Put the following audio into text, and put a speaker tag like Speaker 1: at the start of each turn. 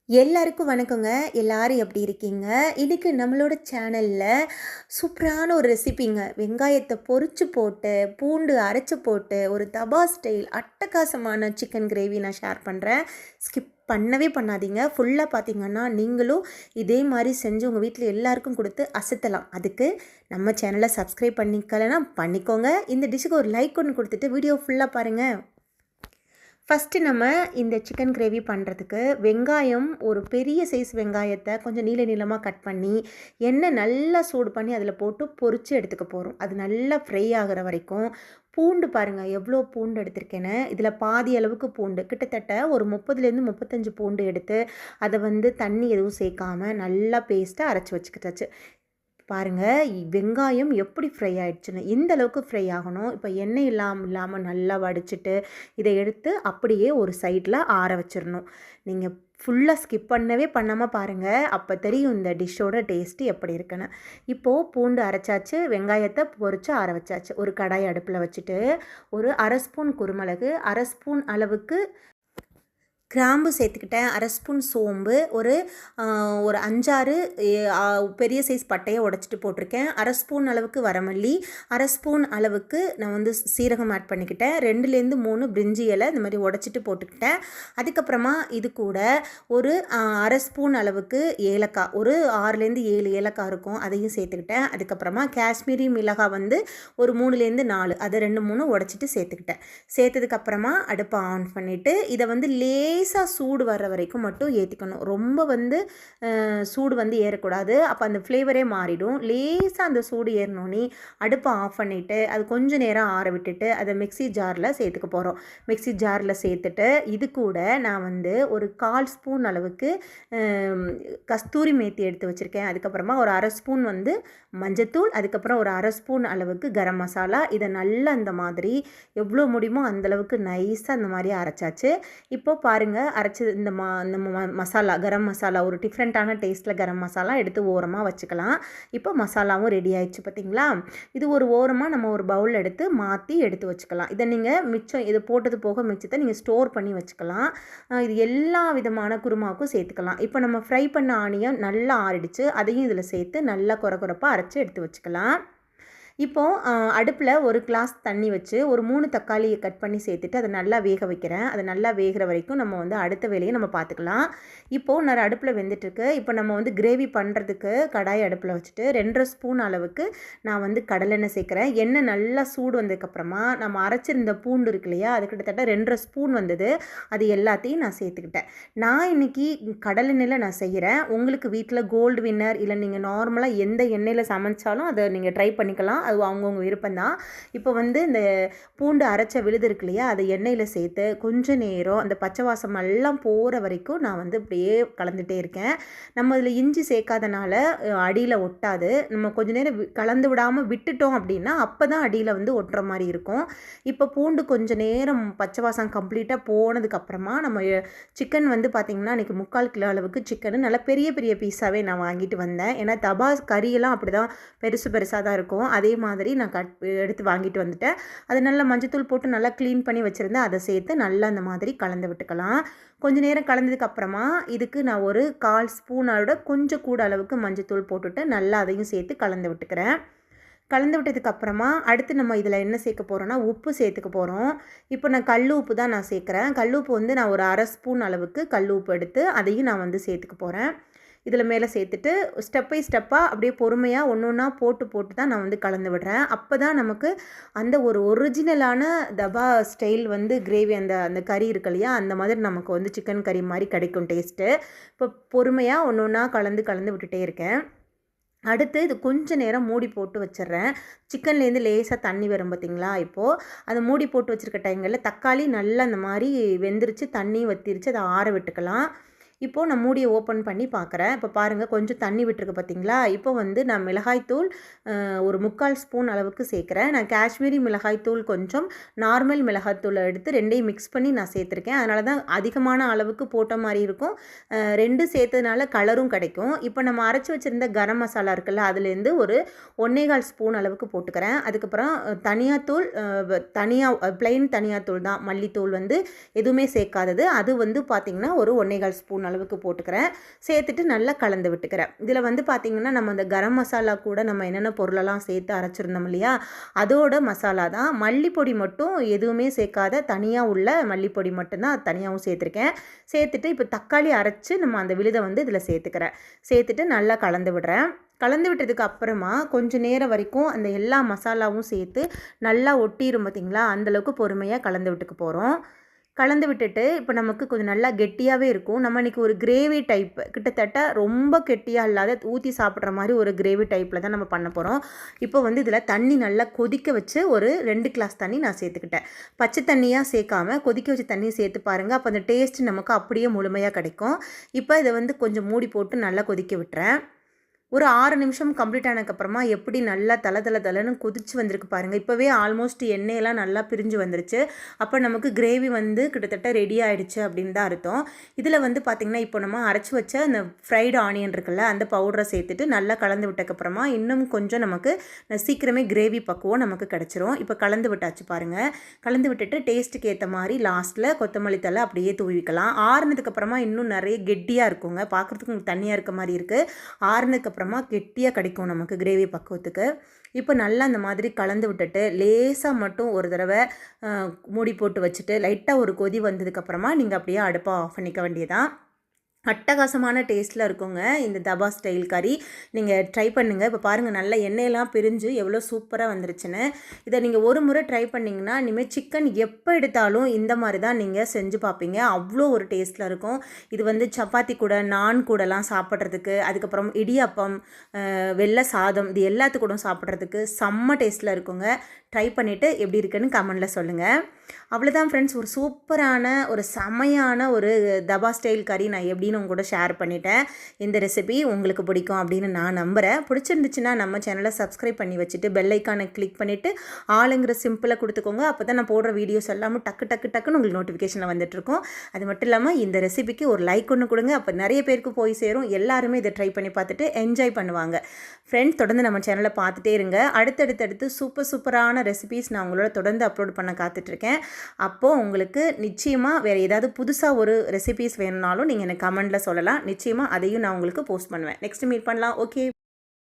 Speaker 1: எல்லாருக்கும் வணக்கங்க. எல்லாரும் எப்படி இருக்கீங்க? இன்னைக்கு நம்மளோட சேனலில் சூப்பரான ஒரு ரெசிபிங்க. வெங்காயத்தை பொரிச்சு போட்டு, பூண்டு அரைச்சு போட்டு, ஒரு தபா ஸ்டைல் அட்டகாசமான சிக்கன் கிரேவி நான் ஷேர் பண்ணுறேன். ஸ்கிப் பண்ணவே பண்ணாதீங்க. ஃபுல்லாக பார்த்தீங்கன்னா நீங்களும் இதே மாதிரி செஞ்சு உங்கள் வீட்டில் எல்லாருக்கும் கொடுத்து அசத்தலாம். அதுக்கு நம்ம சேனலை சப்ஸ்கிரைப் பண்ணிக்கலன்னா பண்ணிக்கோங்க. இந்த டிஷ்ஷுக்கு ஒரு லைக் ஒன்று கொடுத்துட்டு வீடியோ ஃபுல்லாக பாருங்கள். ஃபஸ்ட்டு நம்ம இந்த சிக்கன் கிரேவி பண்ணுறதுக்கு வெங்காயம், ஒரு பெரிய சைஸ் வெங்காயத்தை கொஞ்சம் நீள நீளமாக கட் பண்ணி எண்ணெய் நல்லா சூடு பண்ணி அதில் போட்டு பொரித்து எடுத்துக்க போகிறோம். அது நல்லா ஃப்ரை ஆகிற வரைக்கும். பூண்டு பாருங்கள் எவ்வளோ பூண்டு எடுத்திருக்கேன்னு. இதில் பாதி அளவுக்கு பூண்டு, கிட்டத்தட்ட ஒரு 30லேருந்து 35 பூண்டு எடுத்து அதை தண்ணி எதுவும் சேர்க்காமல் நல்லா பேஸ்ட்டாக அரைச்சி வச்சுக்கிட்டாச்சு. பாருங்கள் வெங்காயம் எப்படி ஃப்ரை ஆகிடுச்சுன்னு. இந்த அளவுக்கு ஃப்ரை ஆகணும். இப்போ எண்ணெய் இல்லாமல் நல்லா வடிச்சிட்டு இதை எடுத்து அப்படியே ஒரு சைடில் ஆற வச்சிடணும். நீங்கள் ஃபுல்லாக ஸ்கிப் பண்ணவே பண்ணாமல் பாருங்கள். அப்போ தெரியும் இந்த டிஷ்ஷோட டேஸ்ட்டு எப்படி இருக்குன்னு. இப்போது பூண்டு அரைச்சாச்சு, வெங்காயத்தை பொரித்து ஆற வச்சாச்சு. ஒரு கடாய் அடுப்பில் வச்சுட்டு ஒரு அரை ஸ்பூன் குருமிளகு, அரை ஸ்பூன் அளவுக்கு கிராம்பு சேர்த்துக்கிட்டேன், அரை ஸ்பூன் சோம்பு, ஒரு 5-6 பெரிய சைஸ் பட்டையை உடச்சிட்டு போட்டிருக்கேன், அரை ஸ்பூன் அளவுக்கு வரமல்லி, அரை ஸ்பூன் அளவுக்கு நான் சீரகம் ஆட் பண்ணிக்கிட்டேன், 2லேருந்து 3 பிரிஞ்சி இலை இந்த மாதிரி உடச்சிட்டு போட்டுக்கிட்டேன். அதுக்கப்புறமா இது கூட ஒரு அரை ஸ்பூன் அளவுக்கு ஏலக்காய், ஒரு 6லேருந்து 7 ஏலக்காய் இருக்கும், அதையும் சேர்த்துக்கிட்டேன். அதுக்கப்புறமா காஷ்மீரி மிளகாய் ஒரு 3லேருந்து 4, அதை 2-3 உடச்சிட்டு சேர்த்துக்கிட்டேன். சேர்த்ததுக்கப்புறமா அடுப்பை ஆன் பண்ணிவிட்டு இதை லேசாக சூடு வர்ற வரைக்கும் மட்டும் ஏற்றிக்கணும். ரொம்ப சூடு ஏறக்கூடாது. அப்போ அந்த ஃப்ளேவரே மாறிடும். லேசாக அந்த சூடு ஏறினோன்னே அடுப்பை ஆஃப் பண்ணிவிட்டு அது கொஞ்சம் நேரம் ஆற விட்டுட்டு அதை மிக்ஸி ஜாரில் சேர்த்துக்க போகிறோம். மிக்ஸி ஜாரில் சேர்த்துட்டு இது கூட நான் ஒரு 1/4 ஸ்பூன் அளவுக்கு கஸ்தூரி மேத்தி எடுத்து வச்சுருக்கேன். அதுக்கப்புறமா ஒரு அரை ஸ்பூன் மஞ்சத்தூள், அதுக்கப்புறம் ஒரு அரை ஸ்பூன் அளவுக்கு கரம் மசாலா. இதை நல்லா அந்த மாதிரி எவ்வளோ முடியுமோ அந்தளவுக்கு நைஸாக அந்த மாதிரி அரைச்சாச்சு. இப்போது பாருங்கள், அரைச்சது இந்த மசாலா, கரம் மசாலா, ஒரு டிஃப்ரெண்ட்டான டேஸ்ட்டில் கரம் மசாலா எடுத்து ஓரமாக வச்சுக்கலாம். இப்போ மசாலாவும் ரெடி ஆயிடுச்சு பார்த்தீங்களா. இது ஒரு ஓரமாக நம்ம ஒரு பவுல் எடுத்து மாற்றி எடுத்து வச்சுக்கலாம். இதை நீங்கள் மிச்சம் இது போட்டது போக மிச்சத்தை நீங்கள் ஸ்டோர் பண்ணி வச்சுக்கலாம். இது எல்லா விதமான குருமாவுக்கும் சேர்த்துக்கலாம். இப்போ நம்ம ஃப்ரை பண்ண ஆனியன் நல்லா ஆறிடுச்சு, அதையும் இதில் சேர்த்து நல்லா கொரப்பாக அரைச்சி எடுத்து வச்சுக்கலாம். இப்போது அடுப்பில் ஒரு கிளாஸ் தண்ணி வச்சு ஒரு 3 தக்காளியை கட் பண்ணி சேர்த்துட்டு அதை நல்லா வேக வைக்கிறேன். அது நல்லா வேகிற வரைக்கும் நம்ம அடுத்த வேலையை நம்ம பார்த்துக்கலாம். இப்போது நான் அடுப்பில் வெந்துட்டுருக்கு. இப்போ நம்ம கிரேவி பண்ணுறதுக்கு கடாய் அடுப்பில் வச்சுட்டு 2.5 ஸ்பூன் அளவுக்கு நான் கடலெண்ணெய் சேர்க்குறேன். எண்ணெய் நல்லா சூடு வந்ததுக்கப்புறமா நம்ம அரைச்சிருந்த பூண்டு இருக்கு இல்லையா, அது கிட்டத்தட்ட 2.5 ஸ்பூன் வந்தது. அது எல்லாத்தையும் நான் சேர்த்துக்கிட்டேன். நான் இன்றைக்கி கடலெண்ணெயில் நான் செய்கிறேன். உங்களுக்கு வீட்டில் கோல்டு வின்னர் இல்லை நீங்கள் நார்மலாக எந்த எண்ணெயில் சமைச்சாலும் அதை நீங்கள் ட்ரை பண்ணிக்கலாம். அது அவங்கவுங்க விருப்பம்தான். இப்போ இந்த பூண்டு அரைச்ச விழுது இருக்கு இல்லையா, அதை எண்ணெயில் சேர்த்து கொஞ்சம் நேரம் அந்த பச்சை வாசம் எல்லாம் போகிற வரைக்கும் நான் இப்படியே கலந்துகிட்டே இருக்கேன். நம்ம இதில் இஞ்சி சேர்க்காதனால அடியில் ஒட்டாது. நம்ம கொஞ்சம் நேரம் கலந்து விடாமல் விட்டுட்டோம் அப்படின்னா அப்போ தான் அடியில் ஒட்டுற மாதிரி இருக்கும். இப்போ பூண்டு கொஞ்சம் நேரம் பச்சை வாசம் கம்ப்ளீட்டாக போனதுக்கப்புறமா நம்ம சிக்கன் பார்த்திங்கன்னா இன்றைக்கி 3/4 கிலோ அளவுக்கு சிக்கன் நல்லா பெரிய பெரிய பீஸாகவே நான் வாங்கிட்டு வந்தேன். ஏன்னா தபா கறியெல்லாம் அப்படி தான் பெருசாக தான் இருக்கும். அதே மாதிரி நான் எடுத்து வாங்கிட்டு வந்துட்டேன். அது நல்லா மஞ்சத்தூள் போட்டு நல்லா க்ளீன் பண்ணி வச்சுருந்தேன். அதை சேர்த்து நல்லா அந்த மாதிரி கலந்து விட்டுக்கலாம். கொஞ்சம் நேரம் கலந்ததுக்கப்புறமா இதுக்கு நான் ஒரு 1/4 ஸ்பூனோட கொஞ்சம் கூட அளவுக்கு மஞ்சத்தூள் போட்டுட்டு நல்லா அதையும் சேர்த்து கலந்து விட்டுக்கிறேன். கலந்து விட்டதுக்கப்புறமா அடுத்து நம்ம இதில் என்ன சேர்க்க போகிறோன்னா உப்பு சேர்த்துக்க போகிறோம். இப்போ நான் கல் உப்பு தான் நான் சேர்க்குறேன். கல் உப்பு நான் ஒரு அரை ஸ்பூன் அளவுக்கு கல் உப்பு எடுத்து அதையும் நான் சேர்த்துக்க போகிறேன். இதில் மேலே சேர்த்துட்டு ஸ்டெப் பை ஸ்டெப்பாக அப்படியே பொறுமையாக ஒன்று ஒன்றா போட்டு தான் நான் கலந்து விடுறேன். அப்போ தான் நமக்கு அந்த ஒரு ஒரிஜினலான தபா ஸ்டைல் கிரேவி அந்த கறி இருக்கு இல்லையா, அந்த மாதிரி நமக்கு சிக்கன் கறி மாதிரி கிடைக்கும் டேஸ்ட்டு. இப்போ பொறுமையாக ஒன்று ஒன்றா கலந்து விட்டுட்டே இருக்கேன். அடுத்து இது கொஞ்சம் நேரம் மூடி போட்டு வச்சிடுறேன். சிக்கன்லேருந்து லேசாக தண்ணி வரும் பார்த்திங்களா. இப்போது அதை மூடி போட்டு வச்சுருக்க டைங்களில் தக்காளி நல்லா அந்த மாதிரி வெந்துருச்சு, தண்ணி வற்றிருச்சு, அதை ஆற விட்டுக்கலாம். இப்போது நான் மூடியை ஓப்பன் பண்ணி பார்க்குறேன். இப்போ பாருங்கள் கொஞ்சம் தண்ணி விட்டுருக்கு பார்த்தீங்களா. இப்போ நான் மிளகாய்த்தூள் ஒரு 3/4 ஸ்பூன் அளவுக்கு சேர்க்குறேன். நான் காஷ்மீரி மிளகாய்த்தூள் கொஞ்சம் நார்மல் மிளகாய்த்தூளை எடுத்து 2ஐயும் மிக்ஸ் பண்ணி நான் சேர்த்துருக்கேன். அதனால தான் அதிகமான அளவுக்கு போட்ட மாதிரி இருக்கும். 2 சேர்த்ததுனால கலரும் கிடைக்கும். இப்போ நம்ம அரைச்சி வச்சுருந்த கரம் மசாலா இருக்குல்ல, அதுலேருந்து ஒரு 1/4 ஸ்பூன் அளவுக்கு போட்டுக்கிறேன். அதுக்கப்புறம் தனியாத்தூள், ப்ளெயின் தனியாத்தூள் தான், மல்லித்தூள் எதுவுமே சேர்க்காதது. அது பார்த்திங்கன்னா ஒரு 1/4 ஸ்பூன் டீஸ்பூன் அளவுக்கு போட்டுக்கிறேன். சேர்த்துட்டு நல்லா கலந்து விட்டுக்கிறேன். இதில் வந்து பார்த்திங்கன்னா நம்ம அந்த கரம் மசாலா கூட நம்ம என்னென்ன பொருளெல்லாம் சேர்த்து அரைச்சிருந்தோம் இல்லையா, அதோட மசாலா தான். மல்லிப்பொடி மட்டும் எதுவுமே சேர்க்காத தனியாக உள்ள மல்லிப்பொடி மட்டும்தான் தனியாகவும் சேர்த்துருக்கேன். சேர்த்துட்டு இப்போ தக்காளி அரைச்சி நம்ம அந்த விழுதை வந்து இதில் சேர்த்துக்கிறேன். சேர்த்துட்டு நல்லா கலந்து விடுறேன். கலந்து விட்டதுக்கு அப்புறமா கொஞ்சம் நேரம் வரைக்கும் அந்த எல்லா மசாலாவும் சேர்த்து நல்லா ஒட்டிடும் பார்த்திங்களா, அந்தளவுக்கு பொறுமையாக கலந்து விட்டுக்க போகிறோம். கலந்து விட்டுட்டு இப்போ நமக்கு கொஞ்சம் நல்லா கெட்டியாகவே இருக்கும். நம்ம இன்றைக்கி ஒரு கிரேவி டைப், கிட்டத்தட்ட ரொம்ப கெட்டியாக இல்லாத ஊற்றி சாப்பிட்ற மாதிரி ஒரு கிரேவி டைப்பில் தான் நம்ம பண்ண போகிறோம். இப்போ வந்து இதில் தண்ணி நல்லா கொதிக்க வச்சு ஒரு 2 கிளாஸ் தண்ணி நான் சேர்த்துக்கிட்டேன். பச்சை தண்ணியாக சேர்க்காமல் கொதிக்க வச்ச தண்ணி சேர்த்து பாருங்கள், அப்போ அந்த டேஸ்ட் நமக்கு அப்படியே முழுமையாக கிடைக்கும். இப்போ இதை வந்து கொஞ்சம் மூடி போட்டு நல்லா கொதிக்க விட்டுறேன். ஒரு 6 நிமிஷம் கம்ப்ளீட் ஆனதுக்கப்புறமா எப்படி நல்லா தளன்னு கொதிச்சு வந்திருக்கு பாருங்கள். இப்போவே ஆல்மோஸ்ட் எண்ணெயெல்லாம் நல்லா பிரிஞ்சு வந்துருச்சு. அப்போ நமக்கு கிரேவி வந்து கிட்டத்தட்ட ரெடி ஆகிடுச்சு அப்படின்னு தான் அர்த்தம். இதில் வந்து பார்த்திங்கன்னா இப்போ நம்ம அரைச்சி வச்ச அந்த ஃப்ரைடு ஆனியன் இருக்குல்ல, அந்த பவுடரை சேர்த்துட்டு நல்லா கலந்து விட்டதுக்கப்புறமா இன்னும் கொஞ்சம் நமக்கு சீக்கிரமே கிரேவி பக்குவம் நமக்கு கிடச்சிரும். இப்போ கலந்து விட்டாச்சு பாருங்கள். கலந்து விட்டுட்டு டேஸ்ட்டுக்கு ஏற்ற மாதிரி லாஸ்ட்டில் கொத்தமல்லி தழை அப்படியே தூவிக்கலாம். ஆறுனதுக்கப்புறமா இன்னும் நிறைய கெட்டியாக இருக்குங்க, பார்க்குறதுக்கு உங்களுக்கு தண்ணியாக இருக்க மாதிரி இருக்குது. ஆறுனதுக்கப்புறமா கெட்டியாக கிடைக்கும் நமக்கு கிரேவி பக்குவத்துக்கு. இப்போ நல்லா அந்த மாதிரி கலந்து விட்டுட்டு லேசாக மட்டும் ஒரு தடவை மூடி போட்டு வச்சுட்டு லைட்டாக ஒரு கொதி வந்ததுக்கப்புறமா நீங்கள் அப்படியே அடுப்பை ஆஃப் பண்ணிக்க வேண்டியதான். அட்டகாசமான டேஸ்ட்டில் இருக்குங்க இந்த தபா ஸ்டைல் கறி. நீங்கள் ட்ரை பண்ணுங்கள். இப்போ பாருங்கள் நல்லா எண்ணெயெல்லாம் பிரிஞ்சு எவ்வளோ சூப்பராக வந்துருச்சுன்னு. இதை நீங்கள் ஒரு முறை ட்ரை பண்ணிங்கன்னா இனிமேல் சிக்கன் எப்போ எடுத்தாலும் இந்த மாதிரி தான் நீங்கள் செஞ்சு பார்ப்பீங்க. அவ்வளோ ஒரு டேஸ்ட்டில் இருக்கும். இது வந்து சப்பாத்தி கூட நான் கூடலாம் சாப்பிட்றதுக்கு, அதுக்கப்புறம் இடியாப்பம், வெள்ளை சாதம், இது எல்லாத்துக்கூட சாப்பிட்றதுக்கு செம்ம டேஸ்ட்டில் இருக்குங்க. ட்ரை பண்ணிவிட்டு எப்படி இருக்குன்னு கமெண்டில் சொல்லுங்கள். அவ்வளோதான் ஃப்ரெண்ட்ஸ், ஒரு சூப்பரான ஒரு செமையான ஒரு தபா ஸ்டைல் கறி நான் எப்படின்னு உங்க கூட ஷேர் பண்ணிட்டேன். இந்த ரெசிபி உங்களுக்கு பிடிக்கும் அப்படின்னு நான் நம்புகிறேன். பிடிச்சிருந்துச்சுன்னா நம்ம சேனலை சப்ஸ்கிரைப் பண்ணி வச்சுட்டு பெல் ஐக்கானை கிளிக் பண்ணிவிட்டு ஆளுங்கிற சிம்பிளை கொடுத்துக்கோங்க. அப்போ தான் நான் போடுற வீடியோஸ் எல்லாமே டக்குன்னு உங்களுக்கு நோட்டிஃபிகேஷனில் வந்துட்டுருக்கும். அது மட்டும் இல்லாமல் இந்த ரெசிபிக்கு ஒரு லைக் ஒன்று கொடுங்க. அப்போ நிறைய பேருக்கு போய் சேரும். எல்லாருமே இதை ட்ரை பண்ணி பார்த்துட்டு என்ஜாய் பண்ணுவாங்க. ஃப்ரெண்ட்ஸ், தொடர்ந்து நம்ம சேனலை பார்த்துட்டே இருங்க. அடுத்தடுத்து சூப்பரான ரெசிபிஸ் நான் உங்களோட தொடர்ந்து அப்லோட் பண்ண காத்துட்ருக்கேன். அப்போது உங்களுக்கு நிச்சயமாக வேறு ஏதாவது புதுசாக ஒரு ரெசிபிஸ் வேணும்னாலும் நீங்கள் எனக்கு கமெண்டில் சொல்லலாம். நிச்சயமாக அதையும் நான் உங்களுக்கு போஸ்ட் பண்ணுவேன். நெக்ஸ்ட் மீட் பண்ணலாம். ஓகே.